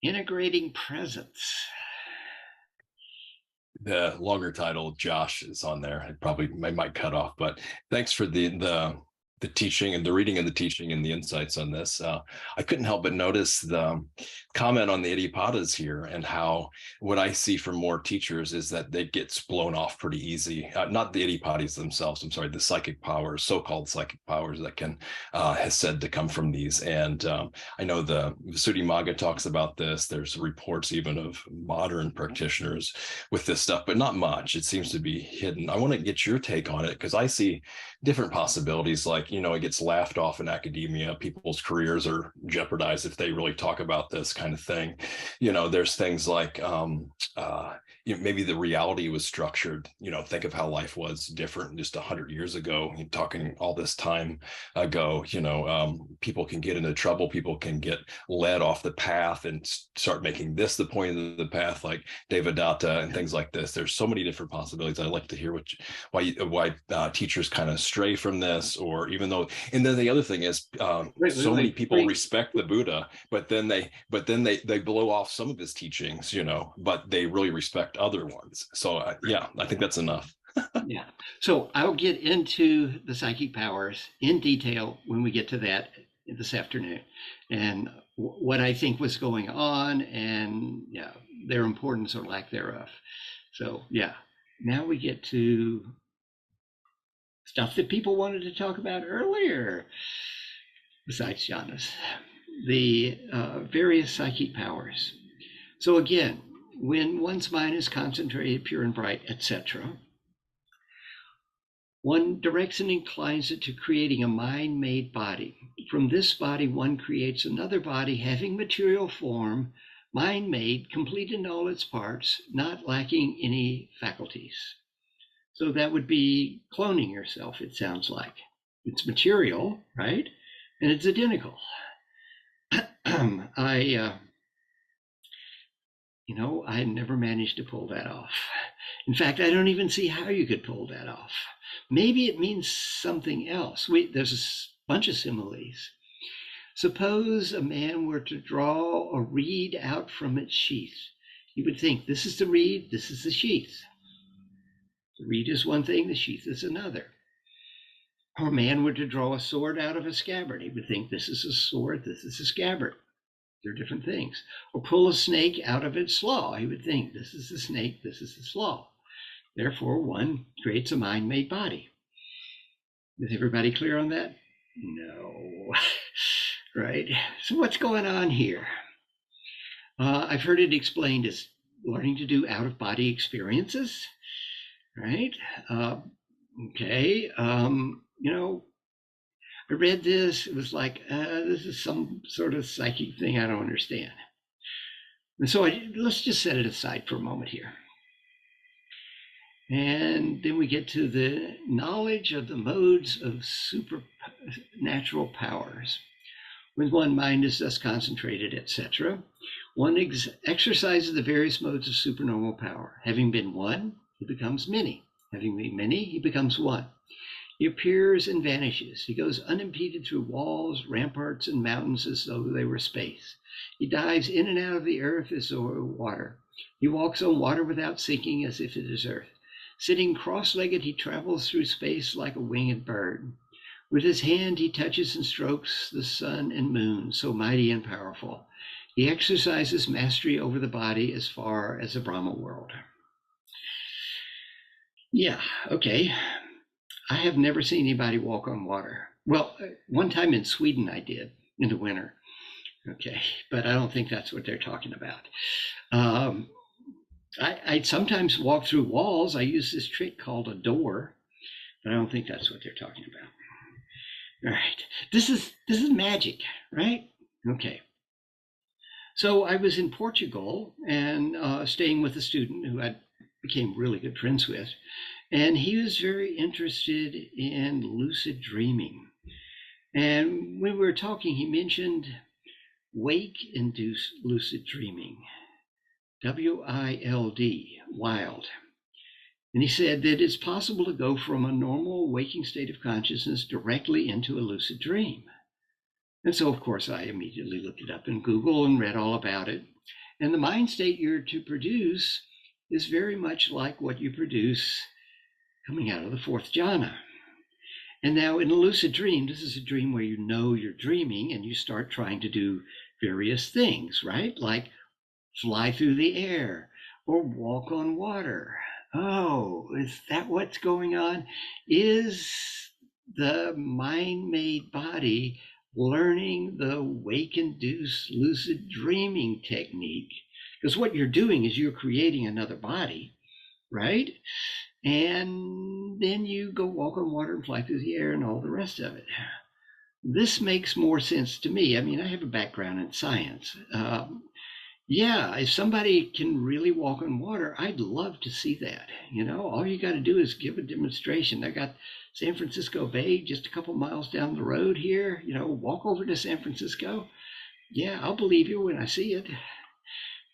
Integrating presence. The longer title, Josh, is on there. I might cut off, but thanks for the teaching and the reading and the teaching and the insights on this. I couldn't help but notice the comment on the idiopatas here, and how what I see from more teachers is that they get blown off pretty easy. Not the idiopatas themselves. I'm sorry, the psychic powers, so-called psychic powers that can has said to come from these. And I know the Visuddhimagga talks about this. There's reports even of modern practitioners with this stuff, but not much. It seems to be hidden. I want to get your take on it, because I see different possibilities. Like, it gets laughed off in academia. People's careers are jeopardized if they really talk about this kind of thing. There's things like maybe the reality was structured. Think of how life was different just 100 years ago. You're talking all this time ago. People can get into trouble. People can get led off the path and start making this the point of the path, like Devadatta and things like this. There's so many different possibilities. I'd like to hear why teachers kind of stray from this, or even though. And then the other thing is, so many people respect the Buddha, but then they blow off some of his teachings, but they really respect other ones. So yeah, I think that's enough. Yeah. So I'll get into the psychic powers in detail when we get to that this afternoon, and what I think was going on, and yeah, their importance or lack thereof. So yeah, now we get to stuff that people wanted to talk about earlier, besides jhanas, the various psychic powers. So again, when one's mind is concentrated, pure and bright, etc., one directs and inclines it to creating a mind-made body. From this body, one creates another body having material form, mind-made, complete in all its parts, not lacking any faculties. So that would be cloning yourself, it sounds like. It's material, right? And it's identical. I never managed to pull that off. In fact, I don't even see how you could pull that off. Maybe it means something else. There's a bunch of similes. Suppose a man were to draw a reed out from its sheath. You would think, this is the reed, this is the sheath. The reed is one thing, the sheath is another. Or a man were to draw a sword out of a scabbard. He would think, this is a sword, this is a scabbard. They're different things. Or pull a snake out of its slaw. He would think, this is the snake, this is the slaw. Therefore, one creates a mind-made body. Is everybody clear on that? No. Right? So what's going on here? I've heard it explained as learning to do out-of-body experiences, right? Okay. I read this. It was like, this is some sort of psychic thing I don't understand. And so let's just set it aside for a moment here. And then we get to the knowledge of the modes of supernatural powers. When one mind is thus concentrated, etc., one exercises the various modes of supernormal power. Having been one, he becomes many. Having been many, he becomes one. He appears and vanishes. He goes unimpeded through walls, ramparts, and mountains as though they were space. He dives in and out of the earth as though water. He walks on water without sinking, as if it is earth. Sitting cross-legged, he travels through space like a winged bird. With his hand, he touches and strokes the sun and moon, so mighty and powerful. He exercises mastery over the body as far as the Brahma world. Yeah, okay. I have never seen anybody walk on water. Well, one time in Sweden I did, in the winter. Okay, but I don't think that's what they're talking about. I sometimes walk through walls. I use this trick called a door, but I don't think that's what they're talking about. All right, this is magic, right? Okay. So I was in Portugal and staying with a student who I became really good friends with, and he was very interested in lucid dreaming. And when we were talking, he mentioned wake-induced lucid dreaming, W-I-L-D, wild. And he said that it's possible to go from a normal waking state of consciousness directly into a lucid dream. And so, of course, I immediately looked it up in Google and read all about it. And the mind state you're to produce is very much like what you produce coming out of the fourth jhana. And now in a lucid dream, this is a dream where you know you're dreaming and you start trying to do various things, right? Like fly through the air or walk on water. Oh, is that what's going on? Is the mind-made body learning the wake-induced lucid dreaming technique? Because what you're doing is you're creating another body, right? And then you go walk on water and fly through the air and all the rest of it. This makes more sense to me. I mean, I have a background in science. Yeah, if somebody can really walk on water, I'd love to see that. You know, all you got to do is give a demonstration. I got San Francisco Bay just a couple miles down the road here. You know, walk over to San Francisco. Yeah, I'll believe you when I see it.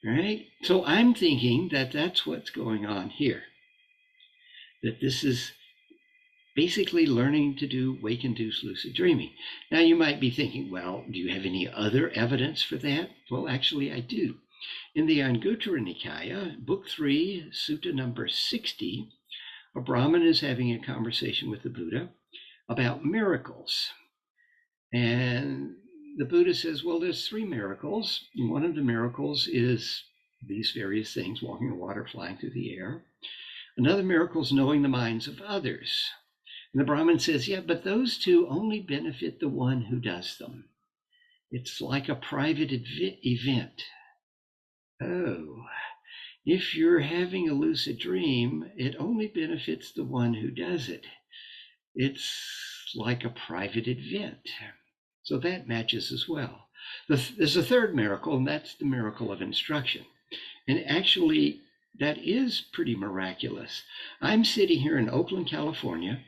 Right? So I'm thinking that that's what's going on here. That this is basically learning to do wake-induced lucid dreaming. Now you might be thinking, well, do you have any other evidence for that? Well, actually I do. In the Anguttara Nikaya, Book 3, Sutta number 60, a Brahmin is having a conversation with the Buddha about miracles. And the Buddha says, well, there's 3 miracles. And one of the miracles is these various things, walking on water, flying through the air. Another miracle is knowing the minds of others. And the Brahmin says, yeah, but those 2 only benefit the one who does them. It's like a private event. Oh, if you're having a lucid dream, it only benefits the one who does it. It's like a private event. So that matches as well. There's a 3rd miracle, and that's the miracle of instruction. And actually, that is pretty miraculous. I'm sitting here in Oakland, California.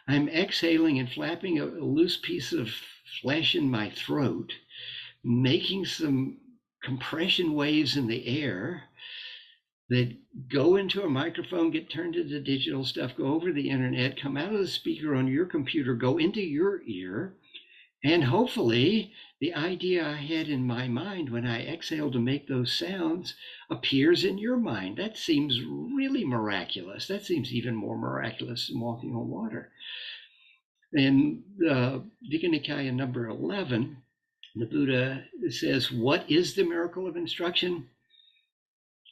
I'm exhaling and flapping a loose piece of flesh in my throat, making some compression waves in the air that go into a microphone, get turned into digital stuff, go over the internet, come out of the speaker on your computer, go into your ear, and hopefully the idea I had in my mind when I exhaled to make those sounds appears in your mind. That seems really miraculous. That seems even more miraculous than walking on water. In Digha Nikaya number 11, the Buddha says, what is the miracle of instruction?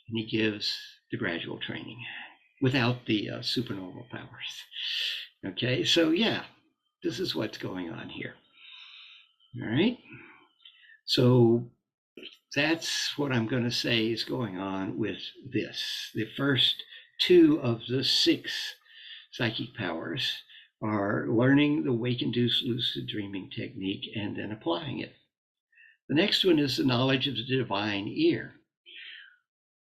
And he gives the gradual training without the supernormal powers. Okay, so yeah, this is what's going on here. All right, so that's what I'm going to say is going on with this. The first 2 of the 6 psychic powers are learning the wake-induced lucid dreaming technique and then applying it. The next one is the knowledge of the divine ear.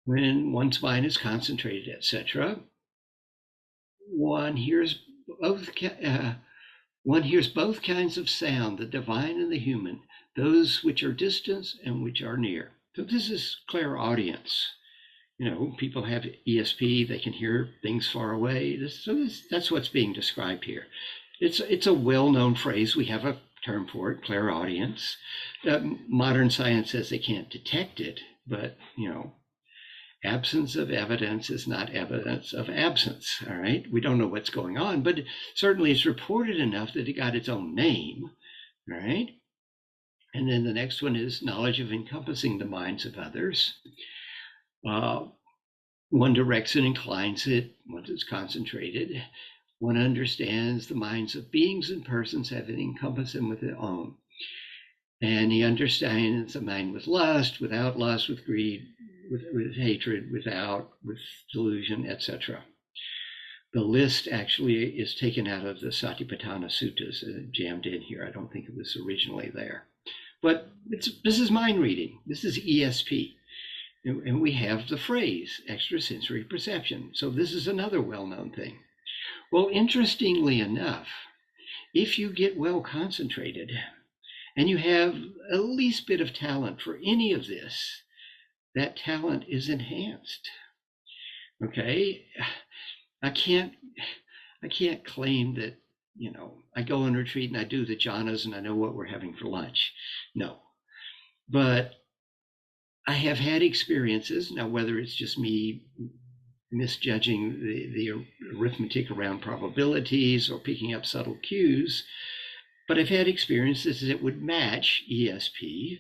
When one's mind is concentrated, etc., one hears both kinds of sound, the divine and the human, those which are distant and which are near. So this is clairaudience. You know, people have ESP, they can hear things far away. That's what's being described here. It's a well-known phrase. We have a term for it, clairaudience. Modern science says they can't detect it, but, you know, absence of evidence is not evidence of absence, all right? We don't know what's going on, but certainly it's reported enough that it got its own name, right? And then the next one is knowledge of encompassing the minds of others. One directs and inclines it once it's concentrated. One understands the minds of beings and persons having encompassed them with their own. And he understands the mind with lust, without lust, with greed, with hatred, with delusion, etc. The list actually is taken out of the Satipatthana Suttas, jammed in here. I don't think it was originally there. But this is mind reading. This is ESP. And we have the phrase, extrasensory perception. So this is another well-known thing. Well, interestingly enough, if you get well concentrated and you have a least bit of talent for any of this, that talent is enhanced. Okay, I can't claim that, you know, I go on retreat and I do the jhanas and I know what we're having for lunch. No, but I have had experiences, now whether it's just me misjudging the arithmetic around probabilities or picking up subtle cues, but I've had experiences that would match ESP,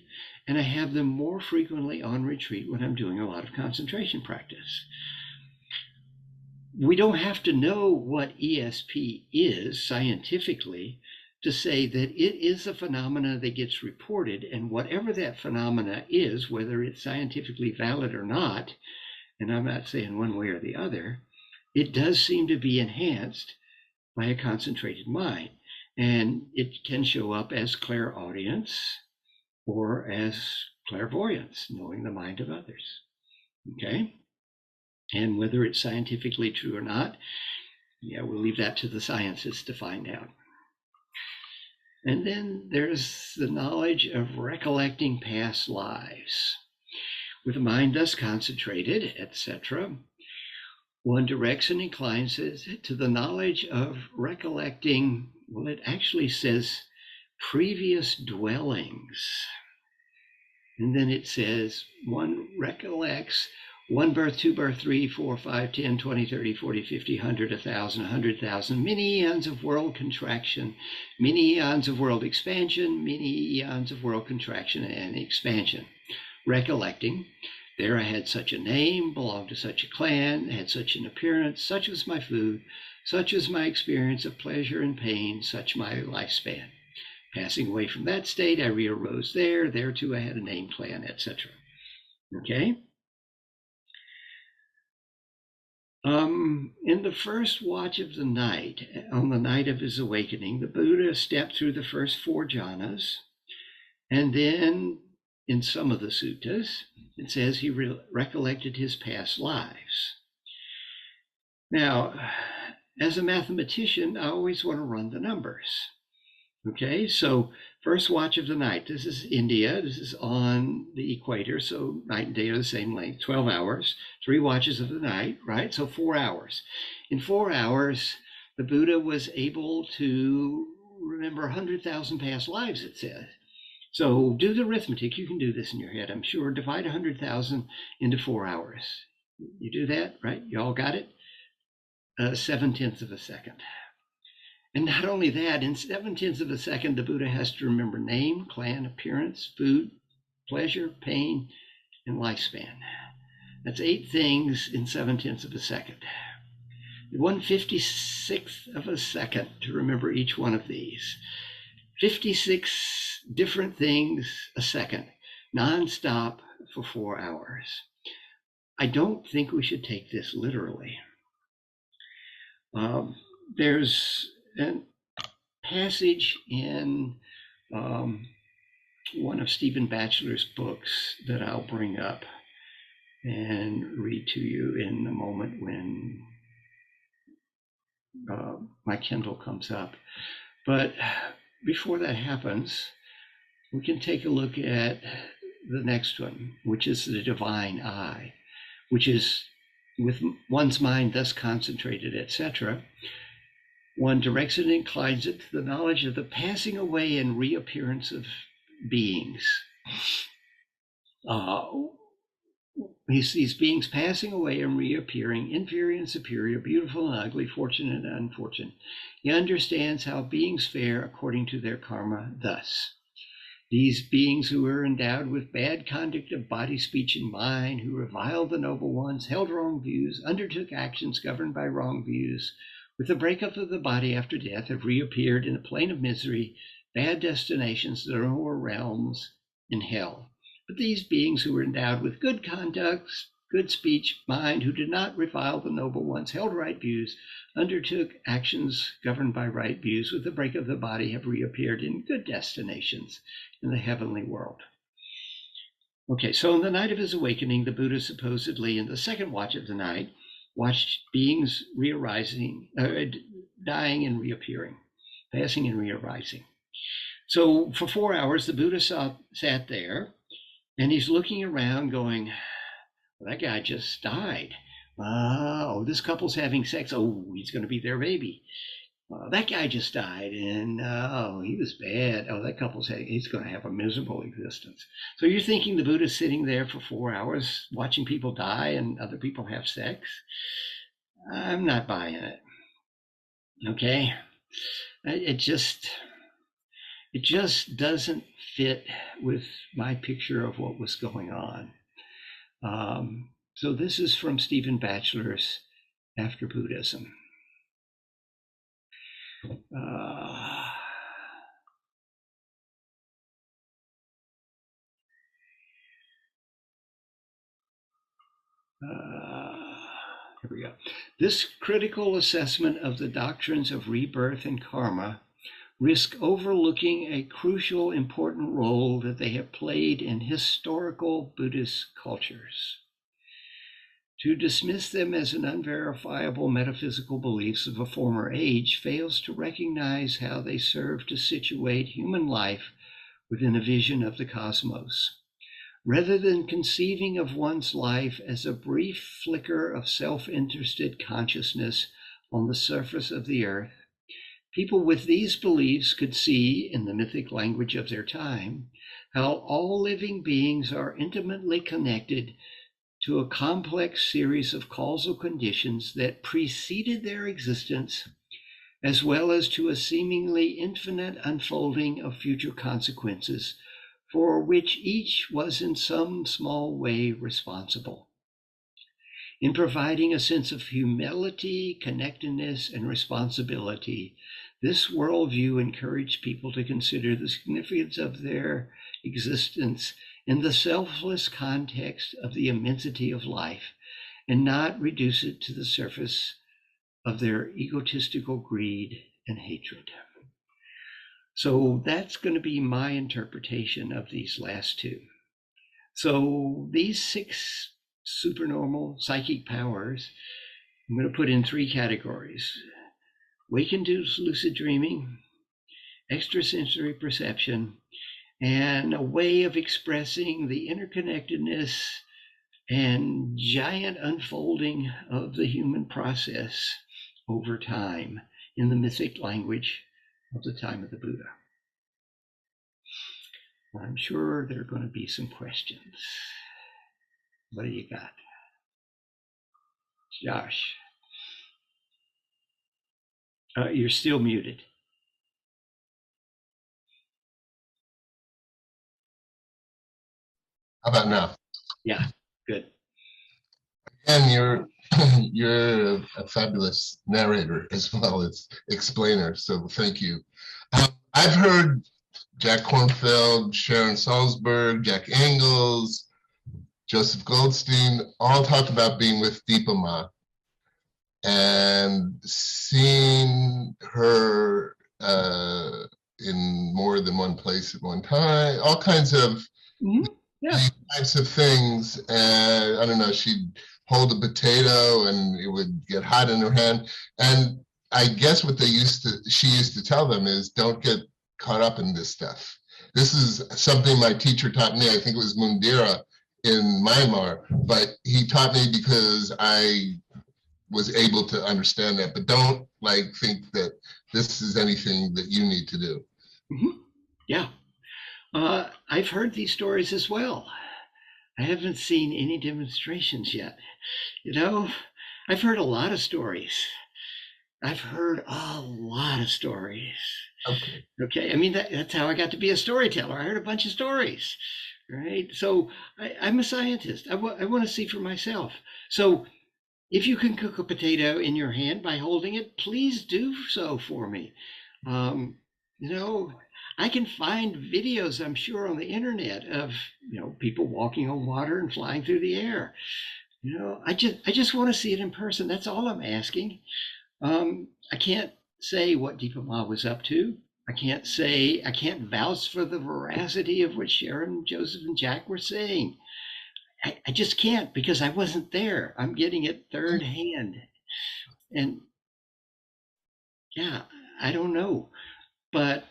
and I have them more frequently on retreat when I'm doing a lot of concentration practice. We don't have to know what ESP is scientifically to say that it is a phenomena that gets reported, and whatever that phenomena is, whether it's scientifically valid or not, and I'm not saying one way or the other, it does seem to be enhanced by a concentrated mind. And it can show up as clairaudience or as clairvoyance, knowing the mind of others. Okay? And whether it's scientifically true or not, yeah, we'll leave that to the scientists to find out. And then there's the knowledge of recollecting past lives. With the mind thus concentrated, etc., one directs and inclines it to the knowledge of recollecting, well, it actually says previous dwellings. And then it says one recollects one birth, two birth, 3, 4, 5, 10, 20, 30, 40, 50, 100, 1,000, 100,000, many eons of world contraction, many eons of world expansion, many eons of world contraction and expansion. Recollecting, there I had such a name, belonged to such a clan, had such an appearance, such was my food, such was my experience of pleasure and pain, such my lifespan. Passing away from that state, I re-arose there too I had a name, clan, etc. Okay? In the first watch of the night, on the night of his awakening, the Buddha stepped through the first 4 jhanas, and then in some of the suttas, it says he recollected his past lives. Now, as a mathematician, I always want to run the numbers. Okay, so first watch of the night. This is India. This is on the equator, so night and day are the same length, 12 hours, 3 watches of the night, right? So 4 hours. In 4 hours, the Buddha was able to remember 100,000 past lives, it says. So do the arithmetic. You can do this in your head, I'm sure. Divide 100,000 into 4 hours. You do that, right? You all got it? 7/10 of a second. And not only that, in 7/10 of a second, the Buddha has to remember name, clan, appearance, food, pleasure, pain, and lifespan. That's 8 things in 7/10 of a second. 1/56th of a second to remember each one of these. 56 different things a second, nonstop for 4 hours. I don't think we should take this literally. There's a passage in one of Stephen Batchelor's books that I'll bring up and read to you in a moment when my Kindle comes up. But before that happens, we can take a look at the next one, which is the divine eye, which is with one's mind thus concentrated, etc., one directs it and inclines it to the knowledge of the passing away and reappearance of beings. He sees beings passing away and reappearing, inferior and superior, beautiful and ugly, fortunate and unfortunate. He understands how beings fare according to their karma thus. These beings who are endowed with bad conduct of body, speech, and mind, who reviled the noble ones, held wrong views, undertook actions governed by wrong views, with the breakup of the body after death, have reappeared in the plane of misery, bad destinations, the lower realms, in hell. But these beings who were endowed with good conduct, good speech, mind, who did not revile the noble ones, held right views, undertook actions governed by right views, with the break of the body, have reappeared in good destinations in the heavenly world. Okay, so in the night of his awakening, the Buddha supposedly, in the second watch of the night, watched beings re-arising, dying and reappearing, passing and re-arising. So for 4 hours, the Buddha sat there, and he's looking around going, well, that guy just died. Oh, this couple's having sex. Oh, he's going to be their baby. that guy just died, and oh, he was bad. Oh, that he's going to have a miserable existence. So you're thinking the Buddha's sitting there for 4 hours watching people die and other people have sex? I'm not buying it. Okay, it just doesn't fit with my picture of what was going on. So this is from Stephen Batchelor's After Buddhism. Here we go. This critical assessment of the doctrines of rebirth and karma risk overlooking a crucial, important role that they have played in historical Buddhist cultures. To dismiss them as an unverifiable metaphysical beliefs of a former age fails to recognize how they serve to situate human life within a vision of the cosmos. Rather than conceiving of one's life as a brief flicker of self-interested consciousness on the surface of the earth, people with these beliefs could see, in the mythic language of their time, how all living beings are intimately connected to a complex series of causal conditions that preceded their existence, as well as to a seemingly infinite unfolding of future consequences for which each was in some small way responsible. In providing a sense of humility, connectedness, and responsibility, this worldview encouraged people to consider the significance of their existence in the selfless context of the immensity of life, and not reduce it to the surface of their egotistical greed and hatred. So that's going to be my interpretation of these last two. So these 6 supernormal psychic powers, I'm going to put in 3 categories: wake-induced lucid dreaming, extrasensory perception, and a way of expressing the interconnectedness and giant unfolding of the human process over time in the mythic language of the time of the Buddha. I'm sure there are going to be some questions. What do you got? Josh. You're still muted. How about now? Yeah, good. And you're a fabulous narrator as well as explainer, so thank you. I've heard Jack Kornfield, Sharon Salzberg, Jack Engels, Joseph Goldstein all talk about being with Deepa Ma and seeing her in more than one place at one time, all kinds of these types of things. And I don't know, she'd hold a potato and it would get hot in her hand. And I guess what she used to tell them is, don't get caught up in this stuff. This is something my teacher taught me. I think it was Mundira in Myanmar, but he taught me because I was able to understand that. But don't think that this is anything that you need to do. Mm-hmm. Yeah. I've heard these stories as well. I haven't seen any demonstrations yet. I've heard a lot of stories. Okay. I mean, that's how I got to be a storyteller. I heard a bunch of stories, right? So I'm a scientist. I want to see for myself. So if you can cook a potato in your hand by holding it, please do so for me. I can find videos, I'm sure, on the internet of, people walking on water and flying through the air. I just want to see it in person. That's all I'm asking. I can't say what Deepa Ma was up to. I can't vouch for the veracity of what Sharon, Joseph, and Jack were saying. I just can't, because I wasn't there. I'm getting it third hand. And yeah, I don't know. But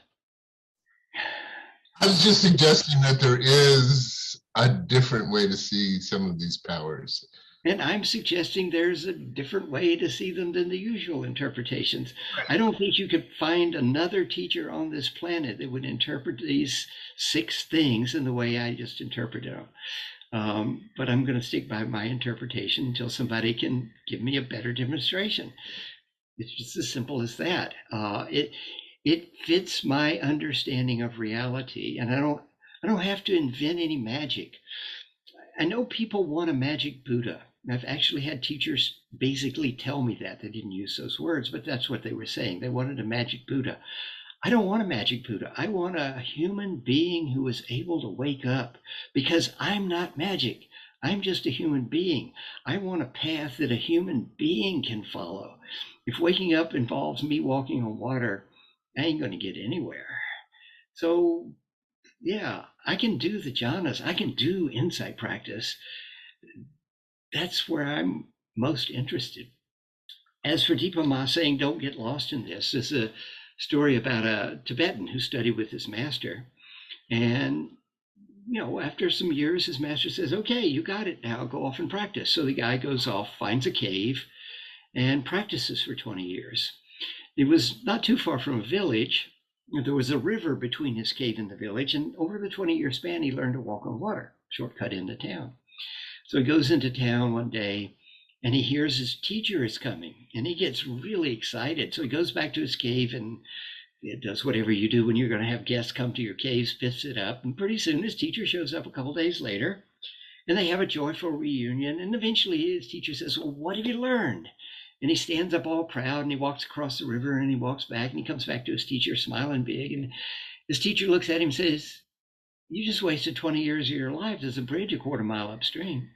I was just suggesting that there is a different way to see some of these powers. And I'm suggesting there's a different way to see them than the usual interpretations. I don't think you could find another teacher on this planet that would interpret these 6 things in the way I just interpreted them. But I'm going to stick by my interpretation until somebody can give me a better demonstration. It's just as simple as that. It fits my understanding of reality, and I don't have to invent any magic. I know people want a magic Buddha. I've actually had teachers basically tell me that. They didn't use those words, but that's what they were saying. They wanted a magic Buddha. I don't want a magic Buddha. I want a human being who is able to wake up, because I'm not magic. I'm just a human being. I want a path that a human being can follow. If waking up involves me walking on water, I ain't going to get anywhere. So, yeah, I can do the jhanas. I can do insight practice. That's where I'm most interested. As for Deepa Ma saying, don't get lost in this, is a story about a Tibetan who studied with his master. And, after some years, his master says, okay, you got it now, go off and practice. So the guy goes off, finds a cave, and practices for 20 years. It was not too far from a village. There was a river between his cave and the village, and over the 20-year span, he learned to walk on water, shortcut into town. So he goes into town one day, and he hears his teacher is coming, and he gets really excited. So he goes back to his cave and does whatever you do when you're going to have guests come to your cave, spiffs it up, and pretty soon his teacher shows up a couple days later, and they have a joyful reunion, and eventually his teacher says, well, what have you learned? And he stands up all proud, and he walks across the river, and he walks back, and he comes back to his teacher smiling big, and his teacher looks at him and says, you just wasted 20 years of your life. There's a bridge a quarter mile upstream.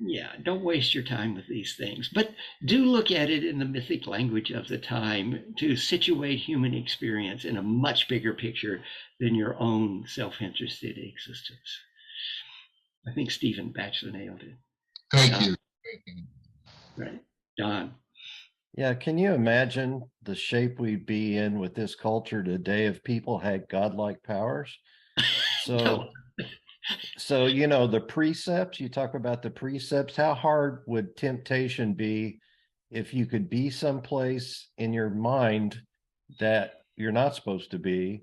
Yeah, don't waste your time with these things, but do look at it in the mythic language of the time to situate human experience in a much bigger picture than your own self-interested existence. I think Stephen Batchelor nailed it. Thank you. Right. Don. Yeah, can you imagine the shape we'd be in with this culture today if people had godlike powers? So the precepts, you talk about the precepts, how hard would temptation be if you could be someplace in your mind that you're not supposed to be,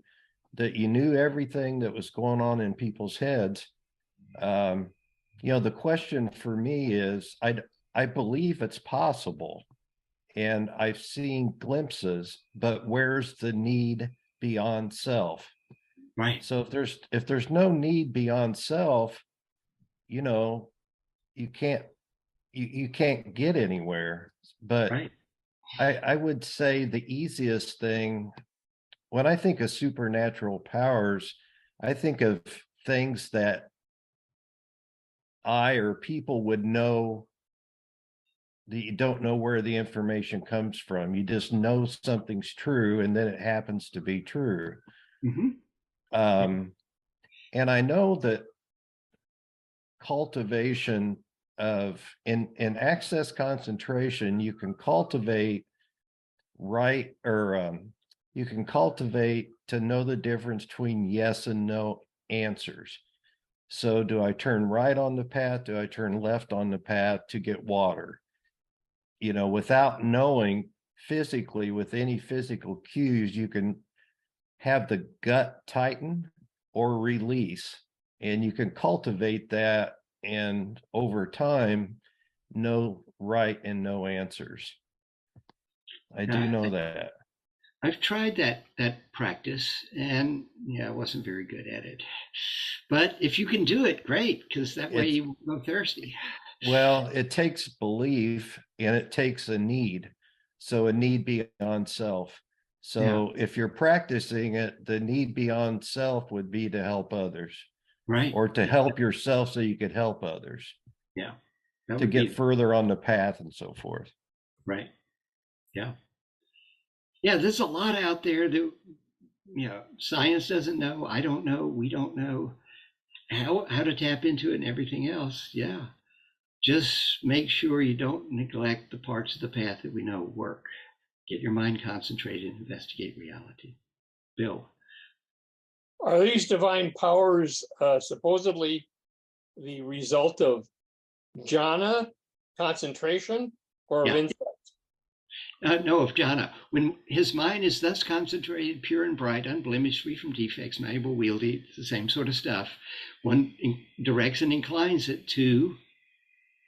that you knew everything that was going on in people's heads? The question for me is, I believe it's possible, and I've seen glimpses, but where's the need beyond self? Right. So if there's no need beyond self, you can't get anywhere. But right. I would say the easiest thing, when I think of supernatural powers, I think of things that I or people would know that you don't know where the information comes from. You just know something's true, and then it happens to be true. Mm-hmm. And I know that cultivation of in access concentration, you can cultivate you can cultivate to know the difference between yes and no answers. So do I turn right on the path? Do I turn left on the path to get water? Without knowing physically, with any physical cues, you can have the gut tighten or release, and you can cultivate that, and over time know right and no answers. I do know that. I've tried that practice, and I wasn't very good at it. But if you can do it, great, because that way you won't go thirsty. Well, it takes belief, and it takes a need. So a need beyond self. So if you're practicing it, the need beyond self would be to help others. Right. Or to help yourself so you could help others. Yeah. To get further on the path and so forth. Right. Yeah. Yeah, there's a lot out there that science doesn't know. I don't know. We don't know how to tap into it and everything else. Yeah. Just make sure you don't neglect the parts of the path that we know work. Get your mind concentrated and investigate reality. Bill. Are these divine powers supposedly the result of jhana, concentration, or of insight? No, of jhana. When his mind is thus concentrated, pure and bright, unblemished, free from defects, malleable, wieldy, the same sort of stuff, one directs and inclines it to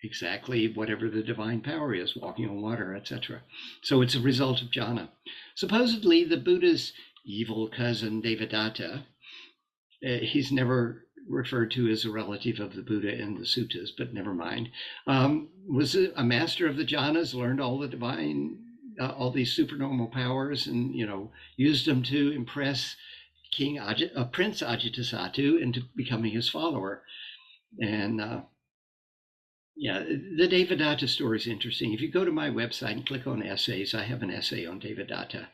exactly whatever the divine power is, walking on water, etc. So it's a result of jhana. Supposedly, the Buddha's evil cousin, Devadatta, he's never referred to as a relative of the Buddha in the suttas, but never mind, was a master of the jhanas, learned all the divine, all these supernormal powers, and used them to impress Prince Ajatasattu into becoming his follower. And yeah, the Devadatta story is interesting. If you go to my website and click on essays, I have an essay on Devadatta.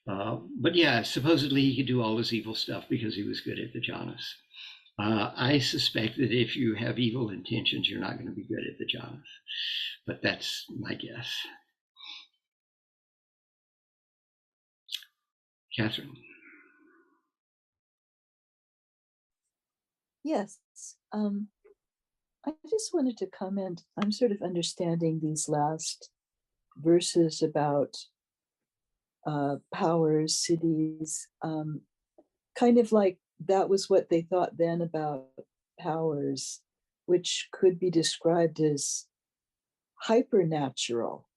But yeah, supposedly he could do all this evil stuff because he was good at the jhanas. I suspect that if you have evil intentions, you're not going to be good at the jhanas. But that's my guess. Catherine. Yes. I just wanted to comment. I'm sort of understanding these last verses about powers, cities, kind of like that was what they thought then about powers, which could be described as hypernatural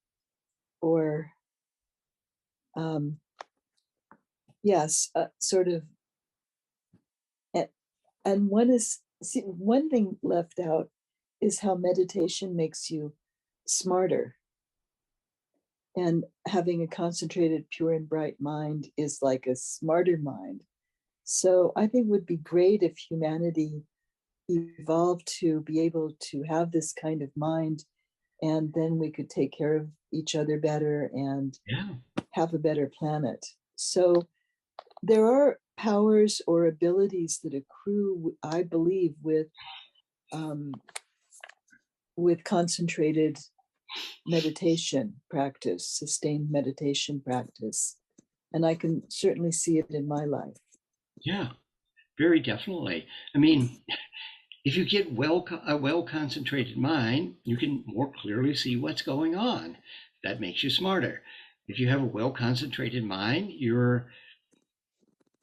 or yes, sort of. And one thing left out is how meditation makes you smarter. And having a concentrated, pure and bright mind is like a smarter mind. So I think it would be great if humanity evolved to be able to have this kind of mind, and then we could take care of each other better and have a better planet. So there are powers or abilities that accrue, I believe, with concentrated meditation practice, sustained meditation practice. And I can certainly see it in my life. Yeah, very definitely. I mean, if you get a well-concentrated mind, you can more clearly see what's going on. That makes you smarter. If you have a well-concentrated mind, your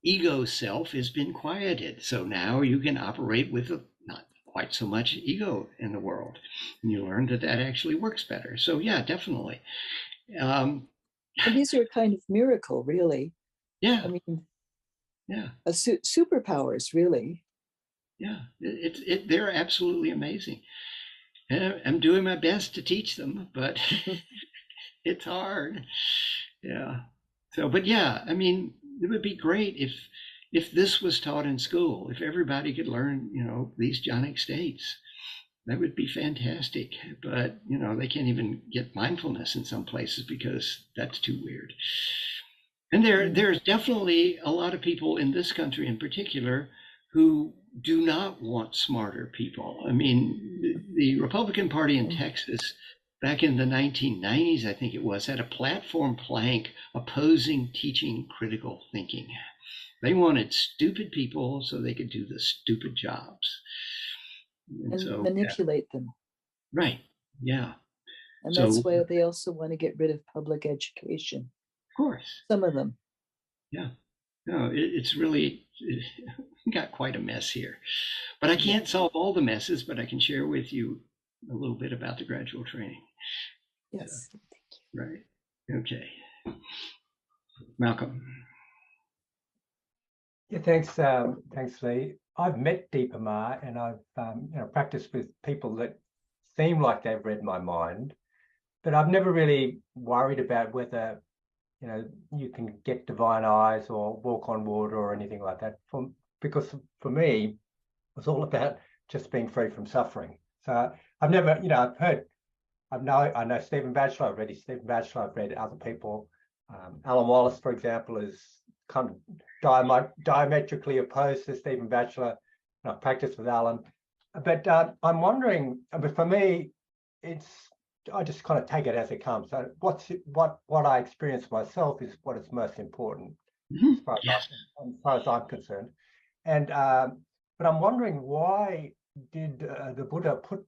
ego self has been quieted. So now you can operate with not quite so much ego in the world. And you learn that actually works better. So yeah, definitely. And these are a kind of miracle, really. Yeah. I mean, yeah. Superpowers, really. Yeah, they're absolutely amazing. And I'm doing my best to teach them, but it's hard. Yeah. So, but yeah, I mean, it would be great if this was taught in school, if everybody could learn, these jhanic states. That would be fantastic. But, they can't even get mindfulness in some places because that's too weird. And there's definitely a lot of people in this country in particular who do not want smarter people. I mean, the Republican Party in Texas back in the 1990s, I think it was, had a platform plank opposing teaching critical thinking. They wanted stupid people so they could do the stupid jobs. And so, manipulate them. Right, yeah. And that's why they also want to get rid of public education. Of course. Some of them. Yeah. No, it's really got quite a mess here. But I can't solve all the messes, but I can share with you a little bit about the gradual training. Yes. Thank you. Right. Okay. Malcolm. Yeah, thanks, Leigh. I've met Deepa Ma, and I've practiced with people that seem like they've read my mind, but I've never really worried about whether you can get divine eyes or walk on water or anything like that. Because for me, it's all about just being free from suffering. So I've never, I know Stephen Batchelor. I've read Stephen Batchelor. I've read other people. Alan Wallace, for example, is kind of diametrically opposed to Stephen Batchelor. And I've practiced with Alan, but I'm wondering. But for me, I just kind of take it as it comes. So what I experience myself is what is most important, as far as I'm concerned. And but I'm wondering, why did the Buddha put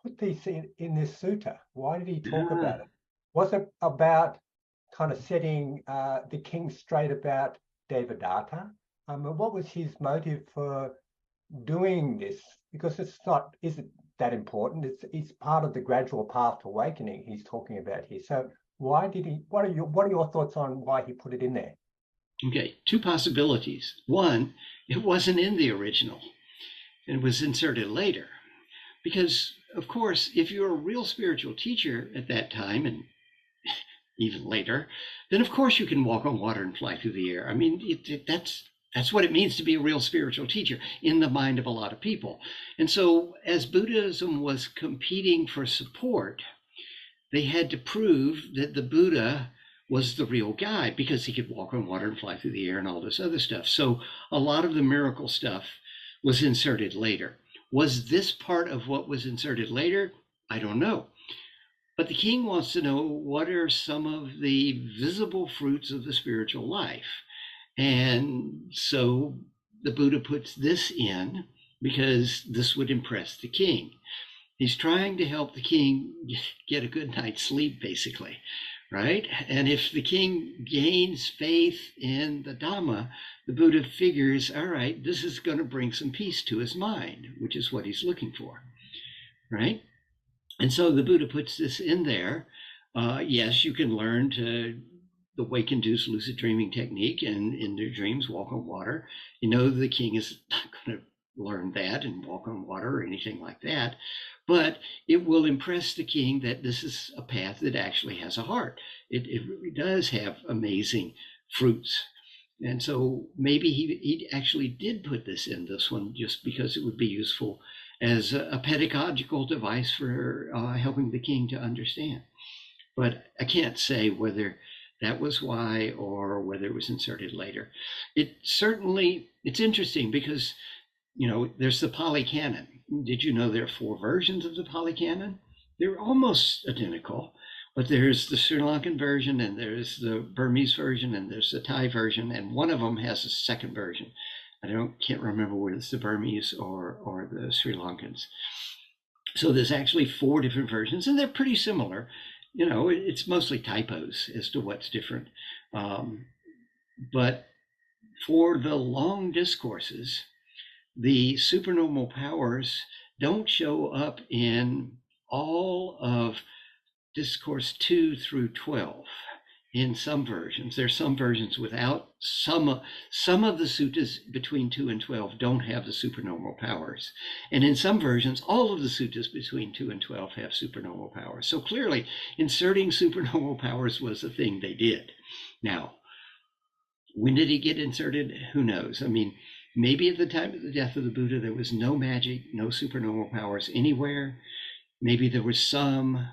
put these in this sutta? Why did he talk about it? Was it about kind of setting the king straight about Devadatta? What was his motive for doing this? Because isn't that important? It's part of the gradual path to awakening he's talking about here. So why did he? What are your thoughts on why he put it in there? Okay, two possibilities. One, it wasn't in the original. It was inserted later. Because, of course, if you're a real spiritual teacher at that time, and even later, then of course you can walk on water and fly through the air. I mean, that's what it means to be a real spiritual teacher in the mind of a lot of people. And so as Buddhism was competing for support, they had to prove that the Buddha was the real guy because he could walk on water and fly through the air and all this other stuff. So a lot of the miracle stuff was inserted later. Was this part of what was inserted later? I don't know. But the king wants to know what are some of the visible fruits of the spiritual life. And so the Buddha puts this in because this would impress the king. He's trying to help the king get a good night's sleep, basically, right? And if the king gains faith in the Dhamma, the Buddha figures, all right, this is going to bring some peace to his mind, which is what he's looking for, right? And so the Buddha puts this in there. Yes, you can learn the wake-induced lucid dreaming technique and in their dreams walk on water. You know the king is not going to learn that and walk on water or anything like that, but it will impress the king that this is a path that actually has a heart. It really does have amazing fruits. And so maybe he actually did put this in this one just because it would be useful as a pedagogical device for helping the king to understand. But I can't say whether that was why or whether it was inserted later. It's interesting because, there's the Pali Canon. Did you know there are 4 versions of the Pali Canon? They're almost identical, but there's the Sri Lankan version and there's the Burmese version and there's the Thai version, and one of them has a second version. I can't remember whether it's the Burmese or the Sri Lankans. So there's actually 4 different versions, and they're pretty similar. It's mostly typos as to what's different. But for the long discourses, the supernormal powers don't show up in all of discourse 2 through 12. In some versions, there's some versions without some of the suttas between 2 and 12 don't have the supernormal powers. And in some versions, all of the suttas between 2 and 12 have supernormal powers. So clearly, inserting supernormal powers was a thing they did. Now, when did he get inserted? Who knows? I mean, maybe at the time of the death of the Buddha, there was no magic, no supernormal powers anywhere. Maybe there was some.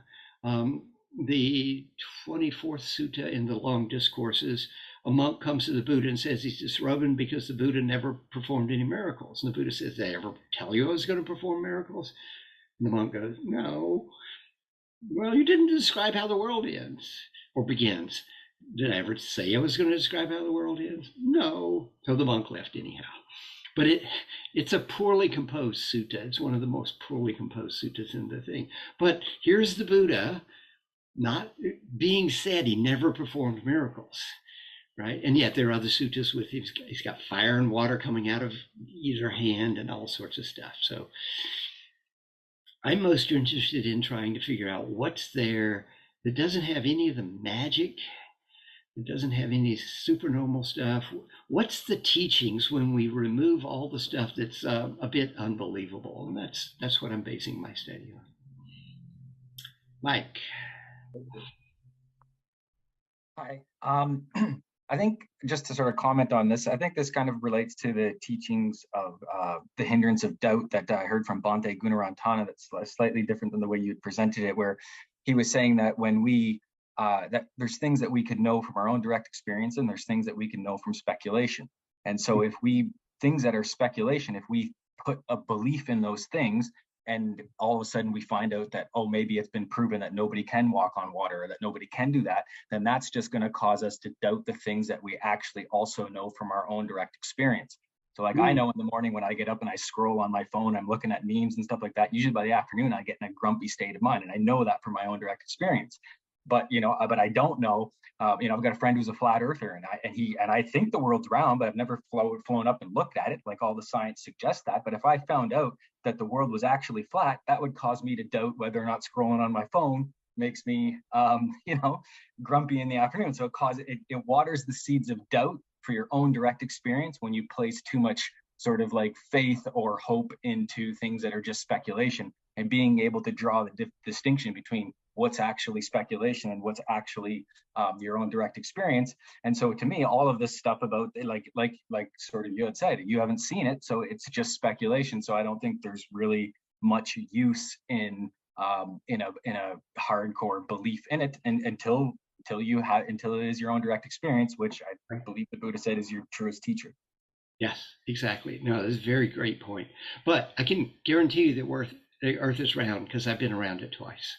The 24th sutta in the long discourses, a monk comes to the Buddha and says he's disrobing because the Buddha never performed any miracles. And the Buddha says, did I ever tell you I was going to perform miracles? And the monk goes, no. Well, you didn't describe how the world ends or begins. Did I ever say I was going to describe how the world ends? No. So the monk left anyhow. But it's a poorly composed sutta. It's one of the most poorly composed suttas in the thing. But here's the Buddha not being said he never performed miracles, right? And yet there are other suttas with him. He's got fire and water coming out of either hand and all sorts of stuff. So I'm most interested in trying to figure out what's there that doesn't have any of the magic. It doesn't have any supernormal stuff. What's the teachings when we remove all the stuff that's a bit unbelievable? And that's what I'm basing my study on. Mike. Hi. I think just to sort of comment on this, I think this kind of relates to the teachings of the hindrance of doubt that I heard from Bhante Gunarantana. That's slightly different than the way you presented it, where he was saying that when we that there's things that we could know from our own direct experience, and there's things that we can know from speculation. And so if things that are speculation, if we put a belief in those things, and all of a sudden we find out that, oh, maybe it's been proven that nobody can walk on water or that nobody can do that, then that's just going to cause us to doubt the things that we actually also know from our own direct experience. So like I know in the morning when I get up and I scroll on my phone, I'm looking at memes and stuff like that. Usually by the afternoon, I get in a grumpy state of mind, and I know that from my own direct experience. But but I don't know. I've got a friend who's a flat earther, and I think the world's round, but I've never flown up and looked at it. Like all the science suggests that. But if I found out that the world was actually flat, that would cause me to doubt whether or not scrolling on my phone makes me, grumpy in the afternoon. So it waters the seeds of doubt for your own direct experience when you place too much sort of like faith or hope into things that are just speculation, and being able to draw the distinction between what's actually speculation and what's actually your own direct experience. And so to me, all of this stuff about like sort of you had said, you haven't seen it, so it's just speculation. So I don't think there's really much use in a hardcore belief in it, and until it is your own direct experience, which I believe the Buddha said is your truest teacher. Yes, exactly. No, that's a very great point. But I can guarantee you that the Earth is round because I've been around it twice.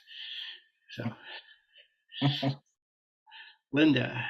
So, Linda.